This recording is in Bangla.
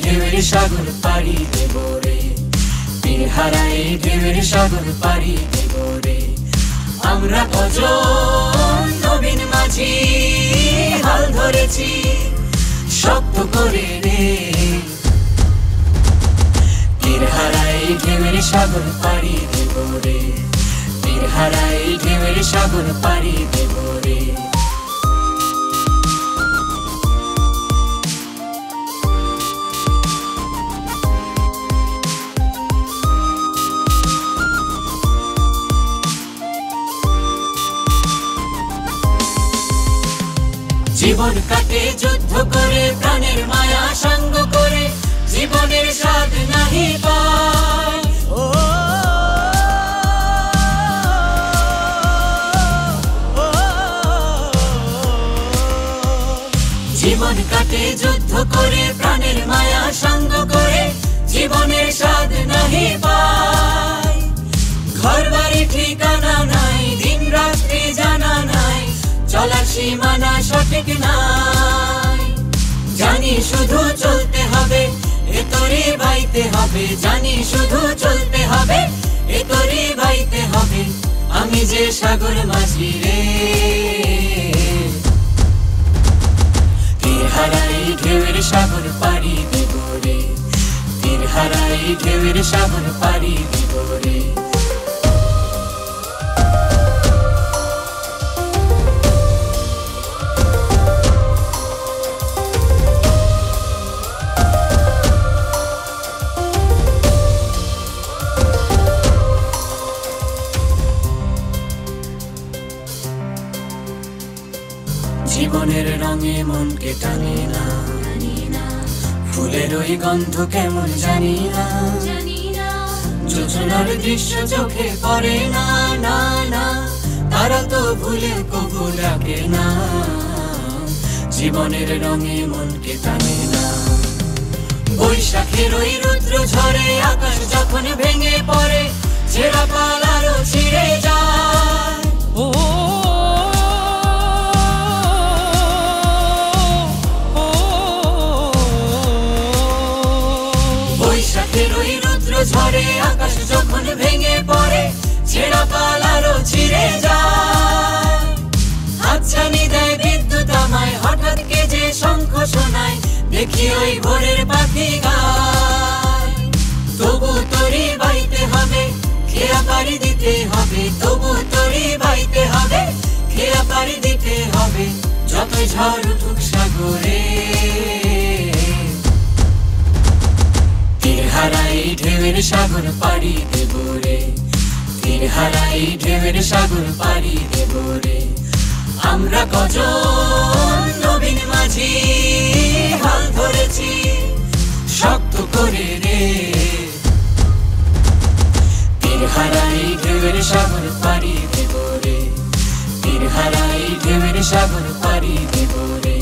ঢেউয়ের সাগর পাড়ি দেব রে, তীর হারাই ঢেউয়ের সাগর পাড়ি দেব রে। আমরা কজন নবীন মাঝি হাল ধরেছি শক্ত করে রে, তীর হারাই ঢেউয়ের সাগর পাড়ি দেব রে, তীর হারাই ঢেউয়ের সাগর পাড়ি দেব রে। জীবন কাটে যুদ্ধ করে, প্রাণের মায়া সঙ্গ করে, জীবনের স্বাদ নাহি পায়। জীবন কাটে যুদ্ধ করে, প্রাণের মায়া সঙ্গ করে, জীবনের স্বাদ নাহি পায়। ঘর বাড়ি ঠিকানা নাই, দিন রাত্রি জানা নাই, চলার সীমানা সঠিক নাই। জানি শুধু চলতে হবে, এ তরি বাইতে হবে, জানি শুধু চলতে হবে, এ তরি বাইতে হবে। আমি যে সাগর মাঝি রে, তীর হারাই ঢেউয়ের সাগর পাড়ি দেব রে, তীর হারাই ঢেউয়ের সাগর পাড়ি দেব রে। জীবনের রঙে মনকে টানে না, ফুলের ওই গন্ধ কেমন জানি না, যোজনার দৃশ্য চোখে পড়ে না, না না তারা তো ভুলে কবু ডাকে না। জীবনের রঙে মনকে টানে না, বৈশাখের ওই রুদ্র ঝড়ে আকাশ যখন ভেঙে পড়ে, ছেঁড়া পাল আরো ছিঁড়ে যায়। বৈশাখের ওই রুদ্র ঝড়ে আকাশ যখন ভেঙে পড়ে, ছেঁড়া পাল আরো ছিঁড়ে যায়। হাতছানি দেয় বিদ্যুৎ আমায়, হঠাৎ কে যে শঙ্খ শোনায়, দেখি ওই ভোরের পাখি গায়। তবু তরি বাইতে হবে, খেয়া পাড়ি দিতে হবে, তবু তরি বাইতে হবে, খেয়া পাড়ি দিতে হবে। যতই ঝড় উঠুক সাগরে, তীর হারাই ঢেউয়ের সাগর পাড়ি দেব রে, তীর হারাই ঢেউয়ের সাগর পাড়ি দেব রে। আমরা কজন নবীন মাঝি হাল ধরেছি শক্ত করে রে, তীর হারাই ঢেউয়ের সাগর পাড়ি দেব রে, তীর হারাই ঢেউয়ের সাগর পাড়ি দেব রে।